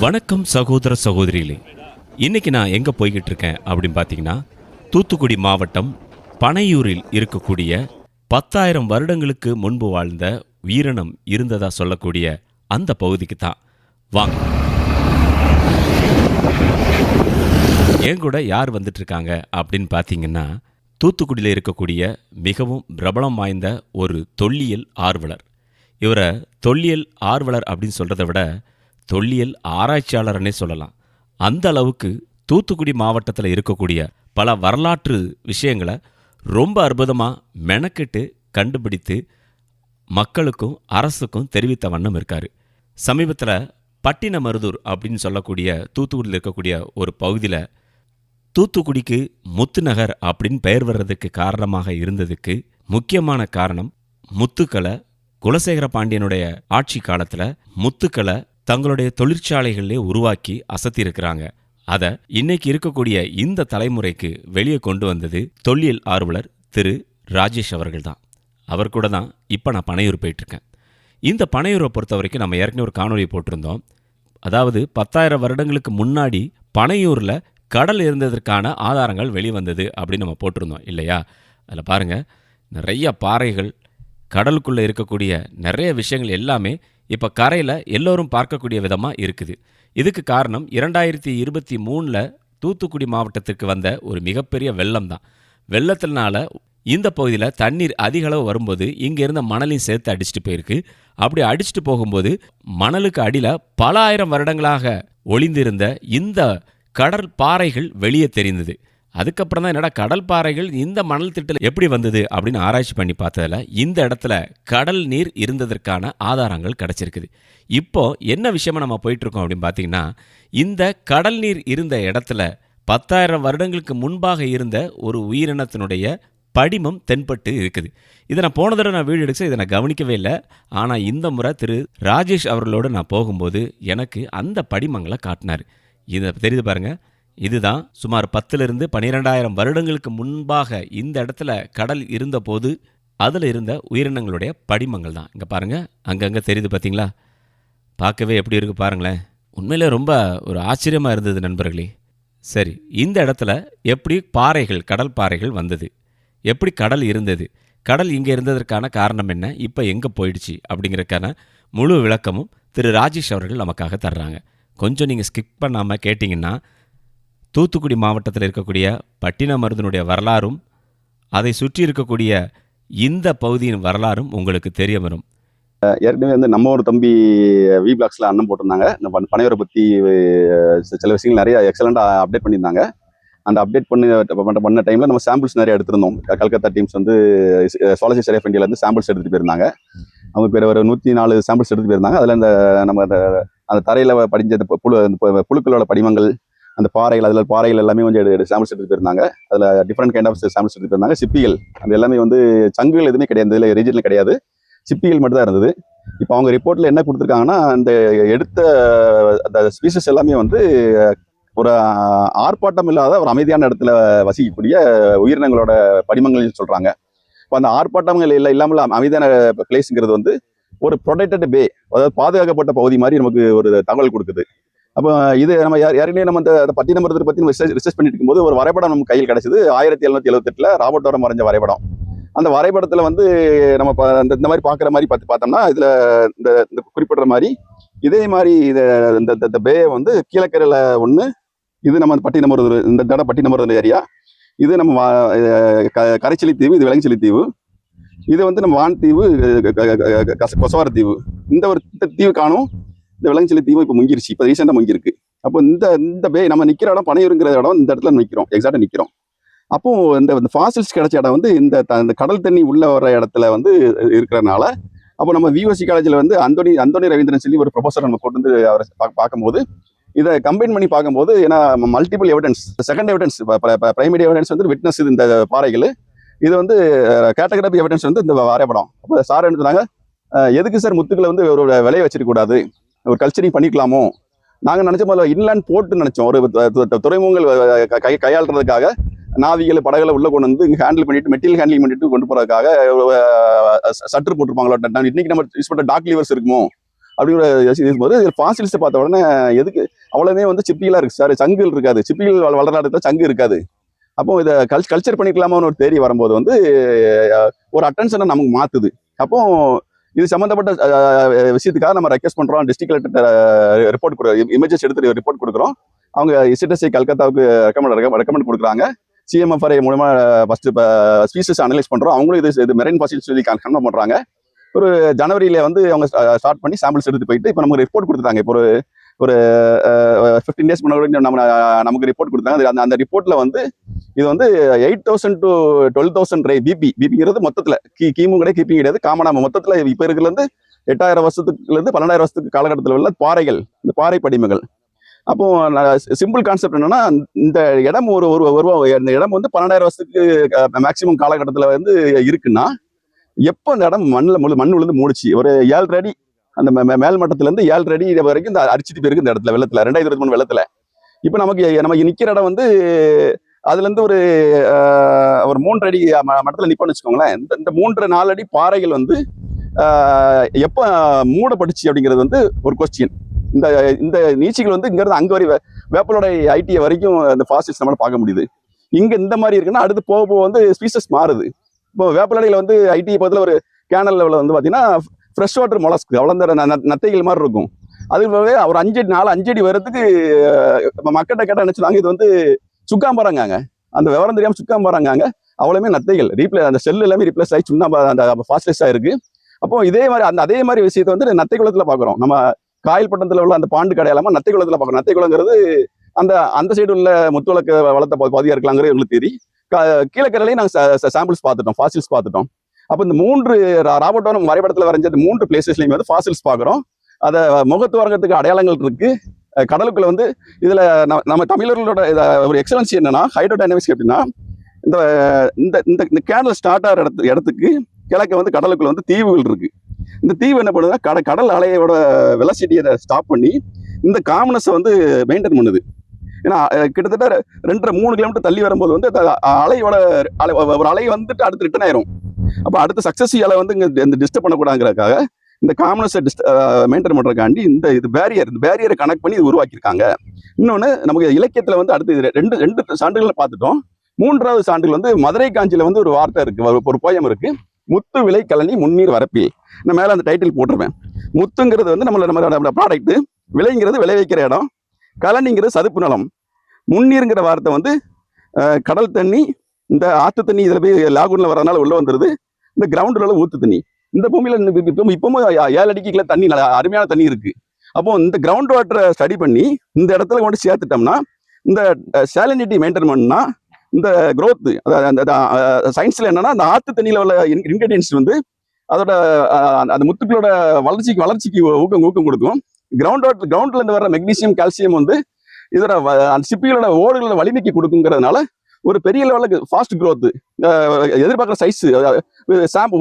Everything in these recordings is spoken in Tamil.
வணக்கம் சகோதர சகோதரிகளே. இன்னைக்கு நான் எங்கே போய்கிட்டு இருக்கேன் அப்படின்னு பார்த்தீங்கன்னா, தூத்துக்குடி மாவட்டம் பனையூரில் இருக்கக்கூடிய 10,000 வருடங்களுக்கு முன்பு வாழ்ந்த உயிரினம் இருந்ததா சொல்லக்கூடிய அந்த பகுதிக்கு தான். வாங்க, என் கூட யார் வந்துட்டு இருக்காங்க அப்படின்னு பார்த்தீங்கன்னா, தூத்துக்குடியில் இருக்கக்கூடிய மிகவும் பிரபலம் வாய்ந்த ஒரு தொல்லியல் ஆர்வலர். இவரை தொல்லியல் ஆர்வலர் அப்படின்னு சொல்கிறத விட தொல்லியல் ஆராய்ச்சியாளர்னே சொல்லலாம். அந்த அளவுக்கு தூத்துக்குடி மாவட்டத்தில் இருக்கக்கூடிய பல வரலாற்று விஷயங்களை ரொம்ப அற்புதமாக மெனக்கெட்டு கண்டுபிடித்து மக்களுக்கும் அரசுக்கும் தெரிவித்த வண்ணம் இருக்கார். சமீபத்தில் பட்டினமருதூர் அப்படின்னு சொல்லக்கூடிய தூத்துக்குடியில் இருக்கக்கூடிய ஒரு பகுதியில் தூத்துக்குடிக்கு முத்துநகர் அப்படின்னு பெயர் வர்றதுக்கு காரணமாக இருந்ததுக்கு முக்கியமான காரணம், முத்துக்களை குலசேகர பாண்டியனுடைய ஆட்சி காலத்தில் முத்துக்களை தங்களுடைய தொழிற்சாலைகளிலே உருவாக்கி அசத்தியிருக்கிறாங்க. அதை இன்னைக்கு இருக்கக்கூடிய இந்த தலைமுறைக்கு வெளியே கொண்டு வந்தது தொல்லியல் ஆர்வலர் திரு ராஜேஷ் அவர்கள் தான். அவர் கூட தான் இப்போ நான் பனையூர் போயிட்டுருக்கேன். இந்த பனையூரை பொறுத்த வரைக்கும் நம்ம ஏற்கனவே ஒரு காணொலி போட்டிருந்தோம். அதாவது 10,000 வருடங்களுக்கு முன்னாடி பனையூரில் கடல் இருந்ததற்கான ஆதாரங்கள் வெளிவந்தது அப்படின்னு நம்ம போட்டிருந்தோம் இல்லையா? அதில் பாருங்கள், நிறைய பாறைகள், கடலுக்குள்ளே இருக்கக்கூடிய நிறைய விஷயங்கள் எல்லாமே இப்போ கரையில் எல்லோரும் பார்க்கக்கூடிய விதமாக இருக்குது. இதுக்கு காரணம் 2023 தூத்துக்குடி மாவட்டத்திற்கு வந்த ஒரு மிகப்பெரிய வெள்ளம் தான். வெள்ளத்தினால இந்த பகுதியில் தண்ணீர் அதிக அளவு வரும்போது இங்கே இருந்த மணலையும் சேர்த்து அடிச்சுட்டு போயிருக்கு. அப்படி அடிச்சுட்டு போகும்போது மணலுக்கு அடியில் பல ஆயிரம் வருடங்களாக ஒளிந்திருந்த இந்த கடல் பாறைகள் வெளியே தெரிந்தது. அதுக்கப்புறம் தான் என்னடா கடல் பாறைகள் இந்த மணல் திட்டில் எப்படி வந்தது அப்படின்னு ஆராய்ச்சி பண்ணி பார்த்ததில் இந்த இடத்துல கடல் நீர் இருந்ததற்கான ஆதாரங்கள் கிடச்சிருக்குது. இப்போ என்ன விஷயமா நம்ம போயிட்டுருக்கோம் அப்படின்னு பார்த்தீங்கன்னா, இந்த கடல் நீர் இருந்த இடத்துல 10,000 வருடங்களுக்கு முன்பாக இருந்த ஒரு உயிரினத்தினுடைய படிமம் தென்பட்டு இருக்குது. இதை நான் போன தடவை வீடியோ எடுக்க இதை நான் கவனிக்கவே இல்லை. ஆனால் இந்த முறை திரு ராஜேஷ் அவர்களோடு நான் போகும்போது எனக்கு அந்த படிமங்களை காட்டினார். இதை தெரியுது பாருங்கள். இதுதான் சுமார் 10,000 12,000 வருடங்களுக்கு முன்பாக இந்த இடத்துல கடல் இருந்தபோது அதில் இருந்த உயிரினங்களுடைய படிமங்கள் தான். இங்கே பாருங்கள், அங்கங்கே தெரியுது பார்த்தீங்களா? பார்க்கவே எப்படி இருக்குது பாருங்களேன். உண்மையிலே ரொம்ப ஒரு ஆச்சரியமாக இருந்தது நண்பர்களே. சரி, இந்த இடத்துல எப்படி பாறைகள், கடல் பாறைகள் வந்தது, எப்படி கடல் இருந்தது, கடல் இங்கே இருந்ததற்கான காரணம் என்ன, இப்போ எங்கே போயிடுச்சு அப்படிங்கிறதுக்கான முழு விளக்கமும் திரு ராஜேஷ் அவர்கள் நமக்காக தர்றாங்க. கொஞ்சம் நீங்கள் ஸ்கிப் பண்ணாமல் கேட்டிங்கன்னா தூத்துக்குடி மாவட்டத்தில் இருக்கக்கூடிய பட்டினமருதனுடைய வரலாறும் அதை சுற்றி இருக்கக்கூடிய இந்த பகுதியின் வரலாறும் உங்களுக்கு தெரிய வரும். ஏற்கனவே நம்ம ஒரு தம்பி வி பிளாக்ஸில் அண்ணன் போட்டிருந்தாங்க. இந்த பனையூரை பற்றி சில விஷயங்கள் நிறைய எக்ஸலண்ட்டாக அப்டேட் பண்ணியிருந்தாங்க. அந்த அப்டேட் பண்ண டைமில் நம்ம சாம்பிள்ஸ் நிறைய எடுத்திருந்தோம். கல்கத்தா டீம்ஸ் வந்து சுவாலஜி சர்வே ஆஃப் இந்தியாவிலேருந்து சாம்பிள்ஸ் எடுத்துகிட்டு போயிருந்தாங்க. அவங்க பேர் ஒரு 104 சாம்பிள்ஸ் எடுத்துகிட்டு போயிருந்தாங்க. அதில் நம்ம அந்த தரையில் படிஞ்ச புழுக்களோட படிமங்கள், அந்த பாறைகள், அதில் பாறைகள் எல்லாமே கொஞ்சம் சாம்பிள்ஸ் எடுத்துகிட்டு போயிருந்தாங்க. அதில் டிஃப்ரெண்ட் கைண்ட் ஆஃப் சாம்பிள்ஸ் எடுத்துகிட்டு போயிருந்தாங்க. சிப்பிகள் அது எல்லாமே வந்து சங்குகள் எதுவுமே கிடையாது, இதில் ரீஜனில் கிடையாது, சிப்பிகள் மட்டும் தான் இருந்தது. இப்போ அவங்க ரிப்போர்ட்டில் என்ன கொடுத்துருக்காங்கன்னா, அந்த எடுத்த அந்த ஸ்பீசஸ் எல்லாமே வந்து ஒரு ஆர்ப்பாட்டம் இல்லாத ஒரு அமைதியான இடத்துல வசிக்கக்கூடிய உயிரினங்களோட படிமங்கள் சொல்கிறாங்க. இப்போ அந்த ஆர்ப்பாட்டங்கள் இல்லாமல் அமைதியான பிளேஸுங்கிறது வந்து ஒரு ப்ரொடெக்டட் பே, அதாவது பாதுகாக்கப்பட்ட பகுதி மாதிரி நமக்கு ஒரு தகவல் கொடுக்குது. அப்போ இது நம்ம ஏற்கனவே நம்ம அந்த பட்டினமருதத்தை பற்றி நம்ம ரிசர்ச் பண்ணிட்டு இருக்கும்போது ஒரு வரைபடம் நம்ம கையில் கிடைச்சது. 1778 ராபர்ட் ஓரம் வரைஞ்ச வரைபடம். அந்த வரைபடத்தில் வந்து நம்ம இந்த மாதிரி பார்க்குற மாதிரி பார்த்தோம்னா இதில் இந்த குறிப்பிடுற மாதிரி இதே மாதிரி இந்த பே வந்து கீழக்கரையில் ஒன்று, இது நம்ம பட்டினமருது, இந்த இடம் பட்டினமருது ஏரியா, இது நம்ம கரைச்சலி தீவு, இது விலங்குச்சலி தீவு, இது வந்து நம்ம வான் தீவு, கொசவார தீவு. இந்த ஒரு தீவு காணும், இந்த விலங்குச்சலி தீவு இப்போ முங்கிருச்சு, இப்போ ரீசெண்டாக முங்கிருக்கு. அப்போ இந்த பே நம்ம நிற்கிற இடம் பனையூருங்கிற இடம், இந்த இடத்துல நிற்கிறோம், எக்ஸாக்டாக நிற்கிறோம். அப்போ இந்த ஃபாசில்ஸ் கிடைச்ச இடம் வந்து இந்த கடல் தண்ணி உள்ள வர இடத்துல வந்து இருக்கிறதுனால, அப்போ நம்ம விஓசி காலேஜில் வந்து அந்தோனி ரவீந்திரன் சொல்லி ஒரு ப்ரொஃபஸர் நம்ம கொண்டு வந்து அவரை பார்க்கும்போது, இதை கம்பைன் பண்ணி பார்க்கும்போது, ஏன்னா multiple evidence, second evidence, primary evidence வந்து விட்னஸ் இந்த பாறைகள், இது வந்து கேட்டகரி எவிடன்ஸ் வந்து இந்த வரைபடம். அப்போ சார் என்ன சொன்னாங்க, எதுக்கு சார் முத்துக்களை வந்து ஒரு விலையை வச்சிருக்க கூடாது, ஒரு கல்ச்சரிங் பண்ணிக்கலாமோ? நாங்கள் நினச்ச போது இன்லேண்ட் போர்ட்டுன்னு நினச்சோம். ஒரு துறைமுகங்கள் கையாளுறதுக்காக நாவிகளை படகளை உள்ள கொண்டு வந்து இங்கே ஹேண்டில் பண்ணிட்டு மெட்டீரியல் ஹேண்டில் பண்ணிட்டு கொண்டு போகிறதுக்காக சட்ரு போட்டிருப்பாங்களோ. இன்னைக்கு நம்ம யூஸ் பண்ணுற டாக் லீவர்ஸ் இருக்குமோ, அப்படிங்கிற இருக்கும்போது ஃபாசில்ஸை பார்த்த உடனே எதுக்கு அவ்வளவுமே வந்து சிப்பிகளா இருக்கு சார், சங்குகள் இருக்காது, சிப்பிகள் வளர்ற இடத்துல சங்கு இருக்காது. அப்போ இதை கல்ச்சர் பண்ணிக்கலாமான்னு ஒரு தேரி வரும்போது வந்து ஒரு அட்டென்ஷனை நமக்கு மாத்துது. அப்போ இது சம்பந்தப்பட்ட விஷயத்துக்காக நம்ம ரெக்வெஸ்ட் பண்றோம், டிஸ்ட்ரிக்ட் கலெக்டர் ரிப்போர்ட் இமேஜஸ் எடுத்து ரிப்போர்ட் கொடுக்குறோம். அவங்க இசிடெஸ்ஐ கல்கத்தாவுக்கு ரெக்கமெண்ட் கொடுக்குறாங்க. சிஎம்எஃப்ஆர்ஐ மூலமா ஃபர்ஸ்ட் ஸ்பீசிஸ் அனலைஸ் பண்றோம். அவங்களும் இது மெரைன் ஃபாசில்ஸ் சொல்லி கன்ஃபார்ம் பண்றாங்க. ஒரு ஜனவரியில வந்து அவங்க ஸ்டார்ட் பண்ணி சாம்பிள்ஸ் எடுத்து போயிட்டு இப்போ நமக்கு ரிப்போர்ட் கொடுத்துட்டாங்க. இப்போ ஒரு 15 டேஸ் முன்னாடி நமக்கு ரிப்போர்ட் கொடுத்தாங்க. அந்த ரிப்போர்ட்ல வந்து இது வந்து 8,000 to 12,000 பிபிங்கிறது மொத்தத்துல கீமும் கிடையாது, கீப்பிங் கிடையாது, காமனா மொத்தத்துல இப்ப இருக்கிறதுல இருந்து 8,000 வருஷத்துக்குல இருந்து 12,000 வருஷத்துக்கு காலகட்டத்தில் உள்ள பாறைகள், இந்த பாறை படிமங்கள். அப்போ சிம்பிள் கான்செப்ட் என்னன்னா, இந்த இடம் இந்த இடம் வந்து 12,000 வருஷத்துக்கு மேக்சிமம் காலகட்டத்தில் வந்து இருக்குன்னா, எப்போ அந்த இடம் மண் விழுந்து மூடிச்சு, ஒரு 7 அடி அந்த மேல் மட்டத்துல இருந்து 7 அடி வரைக்கும் இந்த அரிச்சிட்டு போயிருக்கு இந்த இடத்துல வெள்ளத்துல 2023 வெள்ளத்துல. இப்போ நம்ம நிக்கிற இடம் வந்து அதுல இருந்து ஒரு 3 அடி மட்டத்துல நிப்போம்னு வச்சுக்கோங்களேன். இந்த 3-4 அடி பாறைகள் வந்து எப்ப மூடப்பட்டுச்சு அப்படிங்கிறது வந்து ஒரு கொஸ்டின். இந்த நீச்சிகள் வந்து இங்க இருந்து அங்க வரை வேப்பலோட ஐடிஐ வரைக்கும் அந்த ஃபாசில்ஸ் நம்மளால பார்க்க முடியுது. இங்க இந்த மாதிரி இருக்குன்னா அடுத்து போக போக வந்து ஸ்பீசஸ் மாறுது. இப்போ வேப்பலடையில வந்து ஐடிஐ பக்கத்துல ஒரு கேனல் லெவலில் வந்து பாத்தீங்கன்னா ஃப்ரெஷ் வாட்டர் மொலஸ்க் வளர்ந்த நத்தைகள் மாதிரி இருக்கும். அது ஒரு 5 அடி வரதுக்கு மக்கள்கிட்ட கேட்டா என்ன சொல்லுவாங்க, இது வந்து சுக்காம்பறாங்க. அந்த விவரம் தெரியாம சுக்காம்பறாங்க. அவ்வளவுமே நத்தைகள் அந்த செல் எல்லாமே ரீப்ளேஸ் ஆகி சுண்ணாம்பு அந்த ஃபாஸ்டஸ் ஆயிருக்கு. அப்போ அதே மாதிரி விஷயத்தை வந்து நத்தை குளத்துல பாக்குறோம். நம்ம காயல்பட்டணத்துல உள்ள அந்த பாண்டு கடையாளமா நத்தை குளத்துல பாக்குறோம். நத்தை குளங்கிறது அந்த சைடு உள்ள முத்துவளக்கு வளர்த்த பகுதியா இருக்கலாங்கிறது எங்களுக்கு தெரியும். கீழக்கரையிலையும் நாங்கள் சாம்பிள்ஸ் பார்த்துட்டோம், ஃபாசில்ஸ் பார்த்துட்டோம். அப்போ இந்த 3 ராபர்ட்டோரம் வரைபடத்தில் வரைஞ்சது 3 பிளேசஸ்லையும் வந்து ஃபாசில்ஸ் பார்க்குறோம். அதை முகத்து வரங்கத்துக்கு அடையாளங்கள் இருக்கு. கடலுக்குள்ள வந்து இதுல நம்ம தமிழர்களோட ஒரு எக்ஸலன்சி என்னன்னா, ஹைட்ரோடைனமிக்ஸ் எப்படின்னா, இந்த கேனல் ஸ்டார்ட் ஆகிற இடத்துக்கு கிழக்க வந்து கடலுக்குள்ள வந்து தீவுகள் இருக்கு. இந்த தீவு என்ன பண்ணுதுன்னா, கடல் அலையோட வெலாசிட்டியை ஸ்டாப் பண்ணி இந்த காமனஸை வந்து மெயின்டைன் பண்ணுது. ஏன்னா கிட்டத்தட்ட 2-3 கிலோமீட்டர் தள்ளி வரும்போது வந்து ஒரு அலை வந்துட்டு அடுத்து ரிட்டர்ன் ஆயிரும். அப்போ அடுத்த சக்சஸிவ் அலை வந்து இங்க டிஸ்டர்ப் பண்ணக்கூடாதுங்கிறதுக்காக இந்த காமனஸை மெயின்டைன் பண்றதுக்காண்டி இந்த பேரியரை கனெக்ட் பண்ணி இது உருவாக்கியிருக்காங்க. இன்னொன்னு நமக்கு இலக்கியத்துல வந்து அடுத்து ரெண்டு சான்றுகளை பார்த்துட்டோம். 3வது சான்றுகள் வந்து மதுரை காஞ்சியில வந்து ஒரு வார்த்தை இருக்கு, ஒரு போயம் இருக்கு. முத்து விளை கழனி முன்னீர் வரப்பில். நான் மேல அந்த டைட்டில் போட்டிருப்பேன். முத்துங்கிறது வந்து நம்ம ப்ராடக்ட், விளைங்கிறது விளைவிக்கிற இடம், கழனிங்கிறது சதுப்பு நிலம், முன்னீருங்கிற வார்த்தை வந்து கடல் தண்ணி, இந்த ஆத்து தண்ணி இதுல போய் லாகூன்ல வரதுனால உள்ள வந்துருது. இந்த கிரவுண்டுல ஊத்து தண்ணி, இந்த பூமியில இப்பவும் 7 அடிக்குள்ள தண்ணி, அருமையான தண்ணி இருக்கு. அப்போ இந்த கிரவுண்ட் வாட்டரை ஸ்டடி பண்ணி இந்த இடத்துல கொண்டு சேர்த்துட்டோம்னா, இந்த சாலினிட்டி மெயின்டைன் பண்ணா இந்த growth, சயின்ஸ்ல என்னன்னா, அந்த ஆத்து தண்ணியில உள்ள இன்கிரீடியன்ஸ் வந்து அதோட அந்த முத்துக்களோட வளர்ச்சிக்கு ஊக்கம் கொடுக்கும். கிரவுண்ட்ல இருந்து வர்ற மெக்னீசியம், கால்சியம் வந்து இதோட அந்த சிப்பிகளோட ஓடுகளோட வலிமைக்கு கொடுக்குங்கிறதுனால ஒரு பெரிய லெவலுக்கு ஃபாஸ்ட் growth, எதிர்பார்க்குற சைஸ்.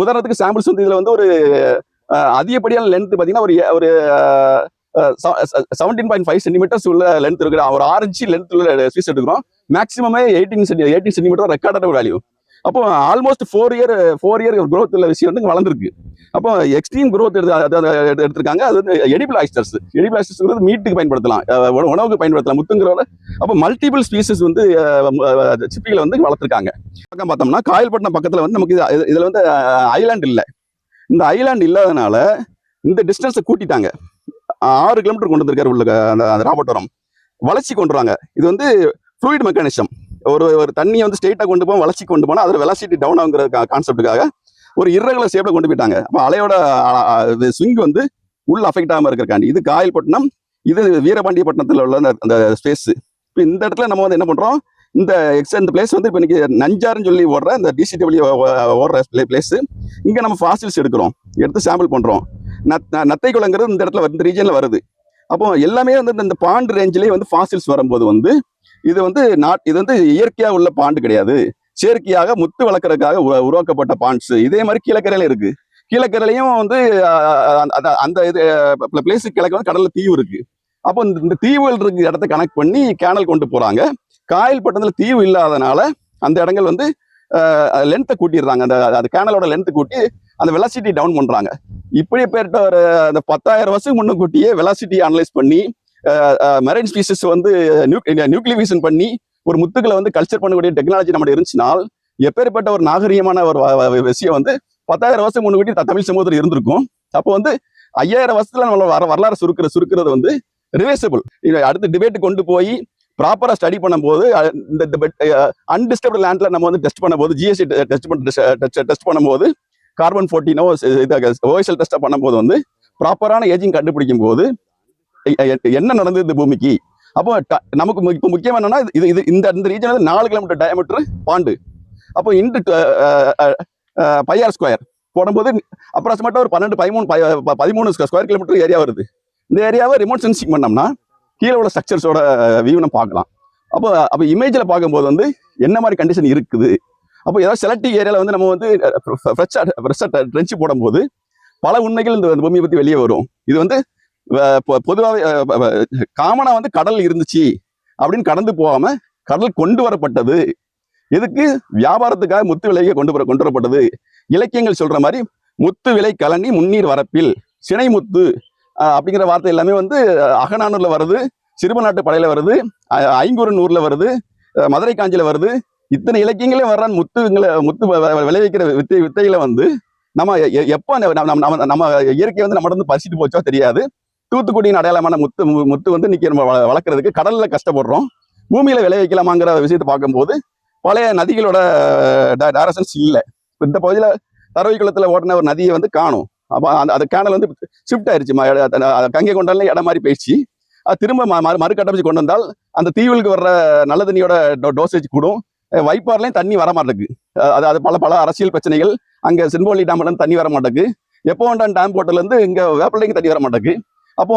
உதாரணத்துக்கு சாம்பிள்ஸ் வந்து இதுல வந்து ஒரு அதிகப்படியான லென்த் பார்த்தீங்கன்னா ஒரு 17.5 சென்டிமீட்டர்ஸ் உள்ள லென்த் இருக்கிற ஒரு 6 இன்ச் லென்த் உள்ள ஸ்பீஸ் எடுக்கிறோம். மேக்ஸிமமே 18 சென்டிமீட்டர் ரெக்கார்டட் வேல்யூ. அப்போ ஆல்மோஸ்ட் 4 இயர் growth உள்ள விஷயம் வந்து வளர்ந்துருக்கு. அப்போ எக்ஸ்ட்ரீம் growth எடுத்திருக்காங்க. அது வந்து எடிபிள் ஆயிஸ்டர்ஸ் மீட்டுக்கு பயன்படுத்தலாம், உணவுக்கு பயன்படுத்தலாம், முத்துங்கிறோட. அப்போ மல்டிபிள் ஸ்பீசஸ் வந்து சிப்பிகளை வந்து வளர்த்துருக்காங்க. பக்கம் பார்த்தோம்னா காயல்பட்டினம் பக்கத்துல வந்து நமக்கு இதுல வந்து ஐலாண்ட் இல்லை. இந்த ஐலாண்ட் இல்லாதனால இந்த டிஸ்டன்ஸை கூட்டிட்டாங்க. 6 கிலோமீட்டர் கொண்டு வந்திருக்காரு உள்ள அந்த ராபர்ட்டோரம் வளர்ச்சி கொண்டுறாங்க. இது வந்து ஃப்ளூயிட் மெக்கானிசம். ஒரு தண்ணியை வந்து ஸ்ட்ரெயிட்டா கொண்டு போய் வளர்ச்சி கொண்டு போனா அதில் வெலாசிட்டி டவுன் ஆகுங்கிற கான்செப்டுக்காக ஒரு இரகுலர் ஷேப்ல கொண்டு போயிட்டாங்க. அப்போ அலையோட ஸ்விங் வந்து உள்ள அஃபெக்ட் ஆகாம இருக்கிறக்காண்டி. இது காயல்பட்டினம், இது வீரபாண்டியப்பட்டினத்தில் உள்ள அந்த ஸ்பேஸ். இப்போ இந்த இடத்துல நம்ம வந்து என்ன பண்றோம், இந்த பிளேஸ் வந்து இப்போ இன்னைக்கு நஞ்சாருன்னு சொல்லி ஓடுற இந்த டிசிடபிள்யூ ஓடுற பிளேஸ். இங்க நம்ம ஃபாசில்ஸ் எடுத்து சாம்பிள் பண்றோம். நத்தை குளங்கிறது இந்த இடத்துல இந்த ரீஜன்ல வருது. அப்போ எல்லாமே வந்து இந்த பாண்டு ரேஞ்சிலே வந்து ஃபாசில்ஸ் வரும்போது வந்து இது வந்து இயற்கையா உள்ள பாண்டு கிடையாது, செயற்கையாக முத்து வளர்க்கறதுக்காக உருவாக்கப்பட்ட பாண்ட்ஸ். இதே மாதிரி கீழக்கரையில இருக்கு. கீழக்கரையிலையும் வந்து அந்த பிளேஸுக்கு கிழக்கு வந்து கடல்ல தீவு இருக்கு. அப்போ இந்த தீவுகள் இருக்கு இடத்த கனெக்ட் பண்ணி கேனல் கொண்டு போறாங்க. காயல்பட்டினத்துல தீவு இல்லாதனால அந்த இடங்கள் வந்து லென்த்தை கூட்டிடுறாங்க, அந்த கேனலோட லென்த் கூட்டி அந்த வெலாசிட்டி டவுன் பண்றாங்க. இப்படி பேர்ட்ட ஒரு அந்த 10,000 வருஷம் முன்னுக்கூட்டியே வெலாசிட்டி அனலைஸ் பண்ணி மெரைன் ஸ்பீசிஸ் வந்து நியூக்ளியேஷன் பண்ணி ஒரு முத்துக்களை வந்து கல்ச்சர் பண்ணக்கூடிய டெக்னாலஜி நம்ம இருந்துச்சுனால் எப்பேற்பட்ட ஒரு நாகரீகமான ஒரு விஷயம் வந்து 10,000 வருஷம் முன்னுக்கூட்டி தமிழ் சமூகத்தில் இருந்திருக்கும். அப்போ வந்து 5,000 வருஷத்துல நம்ம வரலாறு சுருக்கிறது வந்து ரிவர்சபிள். அடுத்த டிபேட் கொண்டு போய் ப்ராப்பரா ஸ்டடி பண்ணும்போது இந்த அன்டிஸ்டர்ப்டு லேண்ட்ல நம்ம வந்து டெஸ்ட் பண்ணும்போது ஜிஎஸ்டி டெஸ்ட் பண்ணும்போது கார்பன் 14 ஓஎஸ்எல் டெஸ்ட் பண்ணும்போது வந்து ப்ராப்பரான ஏஜிங் கண்டுபிடிக்கும் போது என்ன நடந்தது இந்த பூமிக்கு. அப்போ நமக்கு இப்போ முக்கியம் என்னன்னா இது இந்த ரீஜன் 4 கிலோமீட்டர் டயமீட்டர் பாண்டு. அப்போ இன்டு πr ஸ்கொயர் போடும்போது அப்ராக்சிமேட்டா ஒரு 13 ஸ்கொயர் கிலோமீட்டர் ஏரியா வருது. இந்த ஏரியாவை ரிமோட் சென்சிங் பண்ணோம்னா கீழே உள்ள ஸ்ட்ரக்சர்ஸோட வியூ நம்ம பார்க்கலாம். அப்போ இமேஜில் பார்க்கும்போது வந்து என்ன மாதிரி கண்டிஷன் இருக்குது. அப்போ ஏதாவது செலக்டிவ் ஏரியாவில் வந்து நம்ம வந்து ஃப்ரெஷ்ஷாக ட்ரென்ச்சு போடும்போது பல உண்மைகள் இந்த பூமியை பற்றி வெளியே வரும். இது வந்து பொதுவாகவே காமனாக வந்து கடல் இருந்துச்சு அப்படின்னு கடந்து போகாம கடல் கொண்டு வரப்பட்டது. எதுக்கு? வியாபாரத்துக்காக முத்து விலையை கொண்டு வரப்பட்டது. இலக்கியங்கள் சொல்ற மாதிரி முத்து விலை கலனி முன்னீர் வரப்பில் சினை முத்து அப்படிங்கிற வார்த்தை எல்லாமே வந்து அகநானூர்ல வருது, சிறுபநாட்டு படையில வருது, ஐங்குறுநூறுல வருது, மதுரை காஞ்சியில வருது. இத்தனை இலக்கியங்களே வர்ற முத்து விளைவிக்கிற வித்தைகளை வந்து நம்ம எப்போ நம்ம இயற்கை வந்து நம்ம வந்து பறிச்சுட்டு போச்சோ தெரியாது. தூத்துக்குடியின் அடையாளமான முத்து வந்து இன்னைக்கு நம்ம வளர்க்கறதுக்கு கடல்ல கஷ்டப்படுறோம். பூமியில விளைவிக்கலாமாங்கிற விஷயத்தை பார்க்கும்போது பழைய நதிகளோட டைரக்ஷன்ஸ் இல்லை. இந்த பகுதியில தரவை குளத்துல ஓடின ஒரு நதியை வந்து காணும். அப்போ அந்த கேனல் வந்து ஷிஃப்ட் ஆயிடுச்சு, கங்கை கொண்டால இடம் மாதிரி போயிடுச்சு. அது திரும்ப மறுகட்டமைச்சு கொண்டு வந்தால் அந்த தீவுகளுக்கு வர்ற நல்ல தண்ணியோட டோசேஜ் கூடும். வைப்பார்லையும் தண்ணி வர மாட்டேங்குது. அது பல அரசியல் பிரச்சனைகள். அங்கே சென்போலி டேம்ல இருந்து தண்ணி வர மாட்டேங்குது. எப்போ வேண்டாம் டேம் போர்ட்ல இருந்து இங்க வேப்பலைக்கு தண்ணி வர மாட்டேங்குது. அப்போ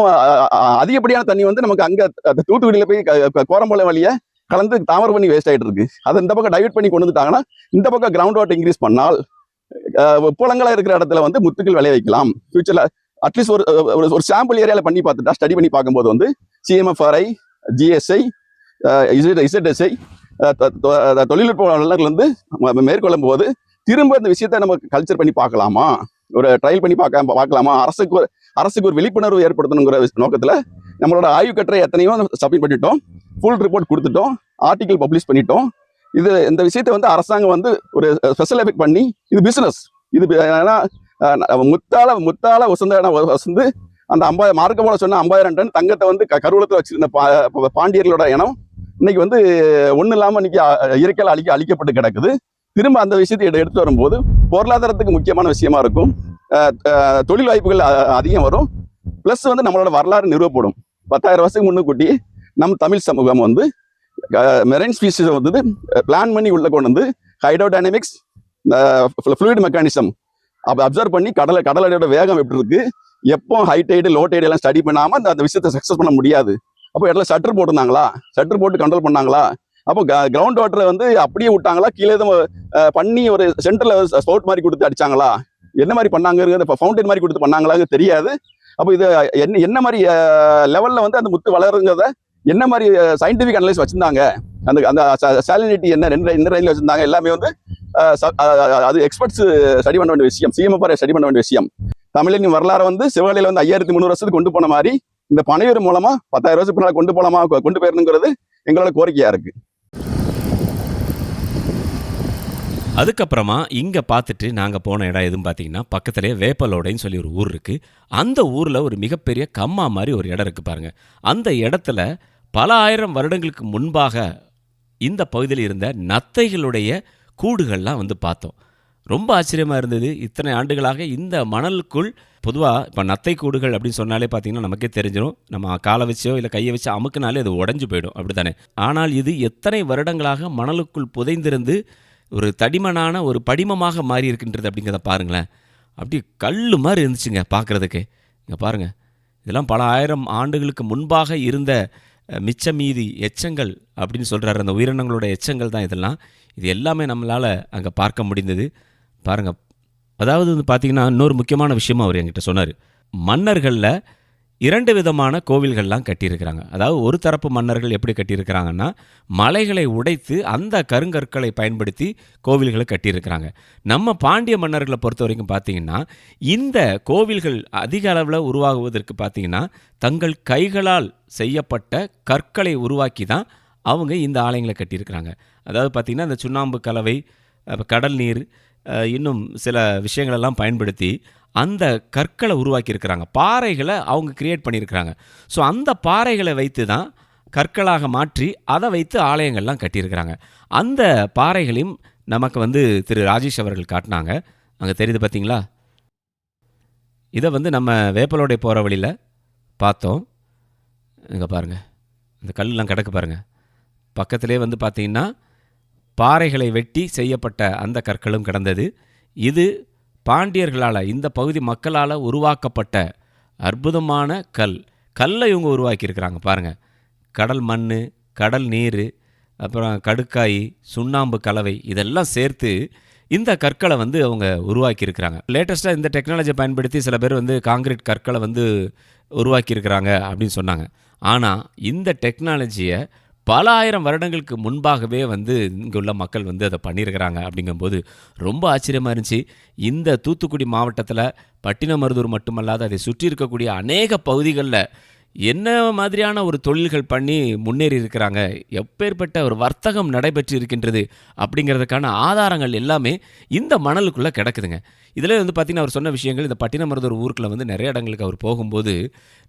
அதிகப்படியான தண்ணி வந்து நமக்கு அங்க தூத்துக்குடியில போய் கோரம்பாளையம் வழியை கலந்து தாமரை பண்ணி வேஸ்ட் ஆகிட்டு இருக்கு. அதை இந்த பக்கம் டைவர்ட் பண்ணி கொண்டு வந்துட்டாங்கன்னா இந்த பக்கம் கிரவுண்ட் வாட்டர் இன்க்ரீஸ் பண்ணால் புலங்களா இருக்கிற இடத்துல வந்து முத்துக்கள் விளைய வைக்கலாம். ஃபியூச்சர்ல அட்லீஸ்ட் ஒரு சாம்பிள் ஏரியாவில் பண்ணி பார்த்துட்டா ஸ்டடி பண்ணி பார்க்கும்போது வந்து சிஎம்எஃப்ஆர்ஐ, ஜிஎஸ்ஐ, இசட்எஸ்ஐ தொழில்நுட்ப வல்லுநர்கள் வந்து மேற்கொள்ளும் போது திரும்ப இந்த விஷயத்த நம்ம கல்ச்சர் பண்ணி பார்க்கலாமா, ஒரு ட்ரையல் பண்ணி பார்க்கலாமா, அரசுக்கு ஒரு விழிப்புணர்வு ஏற்படுத்தணுங்கிற நோக்கத்துல நம்மளோட ஆய்வு கட்டுரை எத்தனையோ சப்மிட் பண்ணிட்டோம், ஃபுல் ரிப்போர்ட் கொடுத்துட்டோம், ஆர்டிகல் பப்ளிஷ் பண்ணிட்டோம். இந்த விஷயத்தை வந்து அரசாங்கம் வந்து ஒரு ஸ்பெஷல் எஃபெக்ட் பண்ணி இது பிசினஸ், இது ஏன்னா முத்தால வசந்து அந்த 50 மார்க்க போல சொன்ன 50,000 டன் தங்கத்தை வந்து கருவூலத்தில் வச்சிருந்த பாண்டியர்களோட இனம் இன்னைக்கு வந்து ஒன்றும் இல்லாமல் இன்னைக்கு இயற்கையால் அழிக்கப்பட்டு கிடக்குது. திரும்ப அந்த விஷயத்தை எடுத்து வரும்போது பொருளாதாரத்துக்கு முக்கியமான விஷயமா இருக்கும். தொழில் வாய்ப்புகள் அதிகம் வரும். பிளஸ் வந்து நம்மளோட வரலாறு நிறுவப்படும். 10,000 வருஷத்துக்கு முன்னுக்கூட்டி நம் தமிழ் சமூகம் வந்து மெரைன் ஸ்பீசிஸ் வந்து பிளான் பண்ணி உள்ள கொண்டு வந்து ஹைட்ரோடைனமிக்ஸ், ஃப்ளூயிட் மெக்கானிசம் அப்சர்வ் பண்ணி கடலோட வேகம் எப்படி இருக்கு, எப்போ ஹை டைடு லோ டைடு எல்லாம் ஸ்டடி பண்ணாம அந்த விஷயத்தை சக்சஸ் பண்ண முடியாது. அப்போ இடத்துல ஷட்டர் போட்டிருந்தாங்களா, ஷட்டர் போட்டு கண்ட்ரோல் பண்ணாங்களா, அப்போ கிரவுண்ட் வாட்டரை வந்து அப்படியே விட்டாங்களா, கீழே பண்ணி ஒரு சென்டர்ல ஸ்பவுட் மாதிரி கொடுத்து அடிச்சாங்களா, என்ன மாதிரி பண்ணாங்க, ஃபவுண்டைன் மாதிரி கொடுத்து பண்ணாங்களா தெரியாது. அப்போ இது என்ன மாதிரி லெவல்ல வந்து அந்த முத்து வளருங்கிறத என்ன மாதிரி சயின்டிபிக் அனலைஸ் வச்சிருந்தாங்க, அந்த சாலினிட்டி என்ன ரெண்டு ரேஞ்சில் வச்சிருந்தாங்க, எல்லாமே வந்து அது எக்ஸ்பர்ட்ஸ் ஸ்டடி பண்ண வேண்டிய விஷயம், சிஎம்எஃப்ஆர் ஸ்டடி பண்ண வேண்டிய விஷயம். தமிழின் வரலாறு வந்து சிவகலையில வந்து 5300 வருஷத்துக்கு கொண்டு போன மாதிரி இந்த பனையூர் மூலமா 10,000 வருஷத்துக்கு முன்னாடி கொண்டு போயிருந்துங்கிறது எங்களோட கோரிக்கையா இருக்கு. அதுக்கப்புறமா இங்கே பார்த்துட்டு நாங்கள் போன இடம் எதுவும் பார்த்தீங்கன்னா பக்கத்துலேயே வேப்பலோடைன்னு சொல்லி ஒரு ஊர் இருக்குது. அந்த ஊரில் ஒரு மிகப்பெரிய கம்மா மாதிரி ஒரு இடம் இருக்குது பாருங்கள். அந்த இடத்துல பல ஆயிரம் வருடங்களுக்கு முன்பாக இந்த பகுதியில் இருந்த நத்தைகளுடைய கூடுகள்லாம் வந்து பார்த்தோம். ரொம்ப ஆச்சரியமாக இருந்தது. இத்தனை ஆண்டுகளாக இந்த மணலுக்குள் பொதுவாக இப்போ நத்தை கூடுகள் அப்படின்னு சொன்னாலே பார்த்தீங்கன்னா நமக்கே தெரிஞ்சிடும், நம்ம காலை வச்சோ இல்லை கையை வச்சோ அமுக்குனாலே அது உடஞ்சி போயிடும், அப்படி தானே. ஆனால் இது எத்தனை வருடங்களாக மணலுக்குள் புதைந்திருந்து ஒரு தடிமனான ஒரு படிமமாக மாறி இருக்கின்றது அப்படிங்கிறத பாருங்களேன். அப்படி கல் மாதிரி இருந்துச்சுங்க பார்க்குறதுக்கு. இங்கே பாருங்கள், இதெல்லாம் பல ஆயிரம் ஆண்டுகளுக்கு முன்பாக இருந்த மிச்ச மீதி எச்சங்கள் அப்படின்னு சொல்கிறாரு. அந்த உயிரினங்களோட எச்சங்கள் தான் இதெல்லாம். இது எல்லாமே நம்மளால் அங்கே பார்க்க முடிந்தது. பாருங்கள், அதாவது வந்து பார்த்திங்கன்னா இன்னொரு முக்கியமான விஷயமும் அவர் என்கிட்ட சொன்னார். மன்னர்களில் 2 விதமான கோவில்கள்லாம் கட்டியிருக்கிறாங்க. அதாவது ஒரு தரப்பு மன்னர்கள் எப்படி கட்டியிருக்கிறாங்கன்னா, மலைகளை உடைத்து அந்த கருங்கற்களை பயன்படுத்தி கோவில்களை கட்டியிருக்கிறாங்க. நம்ம பாண்டிய மன்னர்களை பொறுத்த வரைக்கும் பார்த்தீங்கன்னா, இந்த கோவில்கள் அதிக அளவில் உருவாகுவதற்கு பார்த்தீங்கன்னா, தங்கள் கைகளால் செய்யப்பட்ட கற்களை உருவாக்கி தான் அவங்க இந்த ஆலயங்களை கட்டியிருக்கிறாங்க. அதாவது பார்த்தீங்கன்னா, இந்த சுண்ணாம்பு கலவை, கடல் நீர், இன்னும் சில விஷயங்களெல்லாம் பயன்படுத்தி அந்த கற்களை உருவாக்கியிருக்கிறாங்க. பாறைகளை அவங்க கிரியேட் பண்ணியிருக்கிறாங்க. ஸோ அந்த பாறைகளை வைத்து தான் கற்களாக மாற்றி அதை வைத்து ஆலயங்கள்லாம் கட்டியிருக்கிறாங்க. அந்த பாறைகளையும் நமக்கு திரு ராஜேஷ் அவர்கள் காட்டினாங்க. அங்கே தெரியுது பார்த்தீங்களா? இதை நம்ம வேப்பலோடை போகிற வழியில் பார்த்தோம். இங்கே பாருங்கள், இந்த கல்லாம் கிடக்கு பாருங்கள். பக்கத்திலே பார்த்தீங்கன்னா பாறைகளை வெட்டி செய்யப்பட்ட அந்த கற்களும் கிடந்தது. இது பாண்டியர்களால், இந்த பகுதி மக்களால் உருவாக்கப்பட்ட அற்புதமான கல்லை இவங்க உருவாக்கியிருக்கிறாங்க பாருங்கள். கடல் மண், கடல் நீர், அப்புறம் கடுக்காய், சுண்ணாம்பு கலவை இதெல்லாம் சேர்த்து இந்த கற்களை அவங்க உருவாக்கியிருக்கிறாங்க. லேட்டஸ்ட்டாக இந்த டெக்னாலஜியை பயன்படுத்தி சில பேர் காங்கிரீட் கற்களை உருவாக்கியிருக்கிறாங்க அப்படின்னு சொன்னாங்க. ஆனால் இந்த டெக்னாலஜியை பல ஆயிரம் வருடங்களுக்கு முன்பாகவே இங்கே உள்ள மக்கள் அதை பண்ணியிருக்கிறாங்க. அப்படிங்கும்போது ரொம்ப ஆச்சரியமாக இருந்துச்சு. இந்த தூத்துக்குடி மாவட்டத்தில் பட்டினமருதூர் மட்டுமல்லாது அதை சுற்றி இருக்கக்கூடிய அநேக பகுதிகளில் என்ன மாதிரியான ஒரு தொழில்கள் பண்ணி முன்னேறி இருக்கிறாங்க, எப்பேற்பட்ட ஒரு வர்த்தகம் நடைபெற்று இருக்கின்றது அப்படிங்கிறதுக்கான ஆதாரங்கள் எல்லாமே இந்த மணலுக்குள்ளே கிடக்குதுங்க. இதில் பார்த்திங்கன்னா அவர் சொன்ன விஷயங்கள், இந்த பட்டினமருதூர் ஊருக்குள்ள நிறைய இடங்களுக்கு அவர் போகும்போது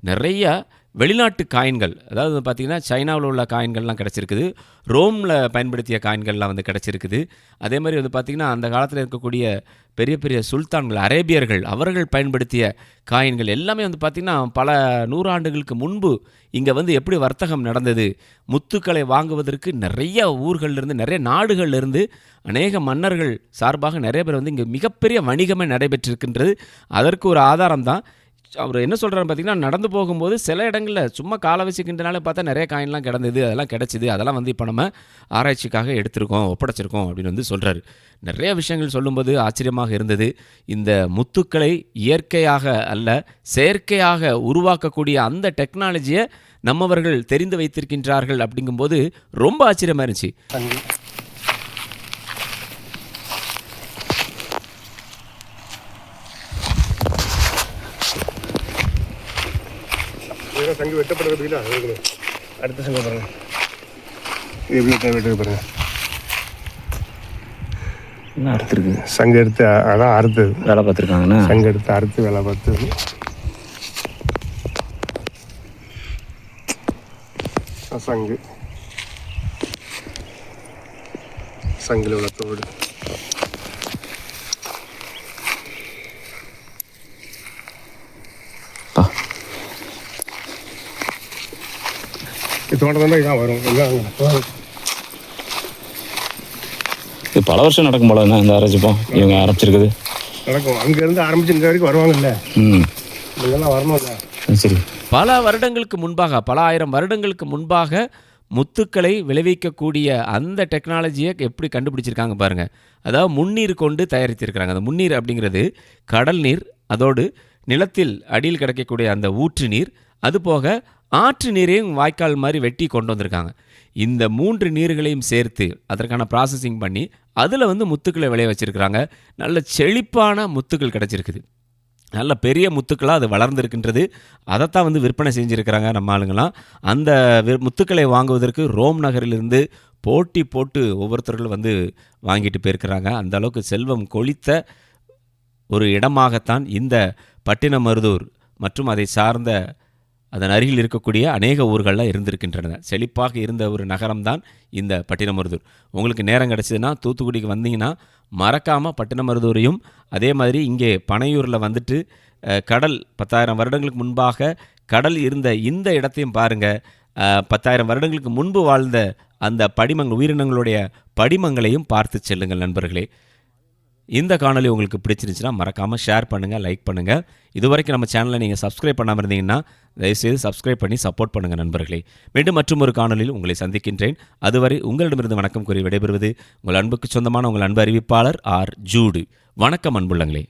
நிறையா வெளிநாட்டு காயின்கள், அதாவது பார்த்திங்கன்னா சைனாவில் உள்ள காயின்கள்லாம் கிடச்சிருக்குது, ரோமில் பயன்படுத்திய காயின்கள்லாம் கிடச்சிருக்குது. அதே மாதிரி பார்த்திங்கன்னா அந்த காலத்தில் இருக்கக்கூடிய பெரிய பெரிய சுல்தான்கள், அரேபியர்கள், அவர்கள் பயன்படுத்திய காயின்கள் எல்லாமே பார்த்திங்கன்னா பல நூறாண்டுகளுக்கு முன்பு இங்கே எப்படி வர்த்தகம் நடந்தது, முத்துக்களை வாங்குவதற்கு நிறைய ஊர்களிலிருந்து, நிறைய நாடுகள்லேருந்து அநேக மன்னர்கள் சார்பாக நிறைய பேர் இங்கே மிகப்பெரிய வணிகமே நடைபெற்றிருக்கின்றது. அதற்கு ஒரு ஆதாரம் தான் அவர் என்ன சொல்கிறாரு பார்த்திங்கன்னா, நடந்து போகும்போது சில இடங்களில் சும்மா காலை வச்சுக்கின்றனால பார்த்தா நிறைய காயின்லாம் கிடந்தது, அதெல்லாம் கிடச்சிது, அதெல்லாம் இப்போ நம்ம ஆராய்ச்சிக்காக எடுத்திருக்கோம், ஒப்படைச்சிருக்கோம் அப்படின்னு சொல்கிறாரு. நிறைய விஷயங்கள் சொல்லும்போது ஆச்சரியமாக இருந்தது. இந்த முத்துக்களை இயற்கையாக அல்ல செயற்கையாக உருவாக்கக்கூடிய அந்த டெக்னாலஜியை நம்மவர்கள் தெரிந்து வைத்திருக்கின்றார்கள். அப்படிங்கும்போது ரொம்ப ஆச்சரியமாக இருந்துச்சு. சங்கு வெட்டப்படுறதுல அடுத்த சங்கம் பாருங்க, எப்படி வெட்டுறது பாருங்க. என்ன அறுத்துருக்கு? சங்கு எடுத்து அதான் அறுத்தது வேலை பார்த்துருக்காங்கண்ணா. சங்கு எடுத்து அறுத்து வேலை பார்த்தது. சங்கு, சங்கில் உள்ள தோடு. தோட்டம் தான் வரும். இது பல வருஷம் நடக்கும் போல இந்த ஆராய்ச்சிப்போம் இவங்க ஆரம்பிச்சிருக்குது. நடக்கும், அங்கேருந்து ஆரம்பிச்சு இங்கே வரைக்கும் வருவாங்கல்ல, இதெல்லாம் வரணும்ல. சரி, பல வருடங்களுக்கு முன்பாக, பல ஆயிரம் வருடங்களுக்கு முன்பாக முத்துக்களை விளைவிக்கக்கூடிய அந்த டெக்னாலஜியை எப்படி கண்டுபிடிச்சிருக்காங்க பாருங்கள். அதாவது முன்னீர் கொண்டு தயாரித்திருக்கிறாங்க. அந்த முன்னீர் அப்படிங்கிறது கடல் நீர், அதோடு நிலத்தில் அடியில் கிடைக்கக்கூடிய அந்த ஊற்று நீர், அதுபோக ஆற்று நீரையும் வாய்க்கால் மாதிரி வெட்டி கொண்டு வந்திருக்காங்க. இந்த 3 நீர்களையும் சேர்த்து அதற்கான ப்ராசஸிங் பண்ணி அதில் முத்துக்களை விளைய வச்சுருக்கிறாங்க. நல்ல செழிப்பான முத்துக்கள் கிடச்சிருக்குது. நல்ல பெரிய முத்துக்களாக அது வளர்ந்துருக்கின்றது. அதைத்தான் விற்பனை செஞ்சுருக்கிறாங்க நம்ம ஆளுங்களாம். அந்த முத்துக்களை வாங்குவதற்கு ரோம் நகரிலிருந்து போட்டி போட்டு ஒவ்வொருத்தர்கள் வாங்கிட்டு போயிருக்கிறாங்க. அந்த அளவுக்கு செல்வம் கொழித்த ஒரு இடமாகத்தான் இந்த பட்டினமருதூர் மற்றும் அதை சார்ந்த அதன் அருகில் இருக்கக்கூடிய அநேக ஊர்களில் இருந்திருக்கின்றன. செழிப்பாக இருந்த ஒரு நகரம்தான் இந்த பட்டினமருதூர். உங்களுக்கு நேரம் கிடச்சிதுன்னா தூத்துக்குடிக்கு வந்தீங்கன்னா மறக்காமல் பட்டினமருதூரையும், அதே மாதிரி இங்கே பனையூரில் கடல் 10,000 வருடங்களுக்கு முன்பாக கடல் இருந்த இந்த இடத்தையும் பாருங்கள். 10,000 வருடங்களுக்கு முன்பு வாழ்ந்த அந்த உயிரினங்களுடைய படிமங்களையும் பார்த்து செல்லுங்கள் நண்பர்களே. இந்த காணொலி உங்களுக்கு பிடிச்சிருந்துச்சுன்னா மறக்காமல் ஷேர் பண்ணுங்கள், லைக் பண்ணுங்கள். இதுவரைக்கும் நம்ம சேனலை நீங்கள் சப்ஸ்கிரைப் பண்ணாமல் இருந்தீங்கன்னா தயவுசெய்து சப்ஸ்கிரைப் பண்ணி சப்போர்ட் பண்ணுங்கள் நண்பர்களே. மீண்டும் மற்றும் ஒரு காணொலியில் உங்களை சந்திக்கின்றேன். அதுவரை உங்களிடமிருந்து வணக்கம் கூறி விடைபெறுவது உங்கள் அன்புக்கு சொந்தமான உங்கள் அன்பு அறிவிப்பாளர் ஆர். ஜூடு. வணக்கம் அன்புள்ளங்களே.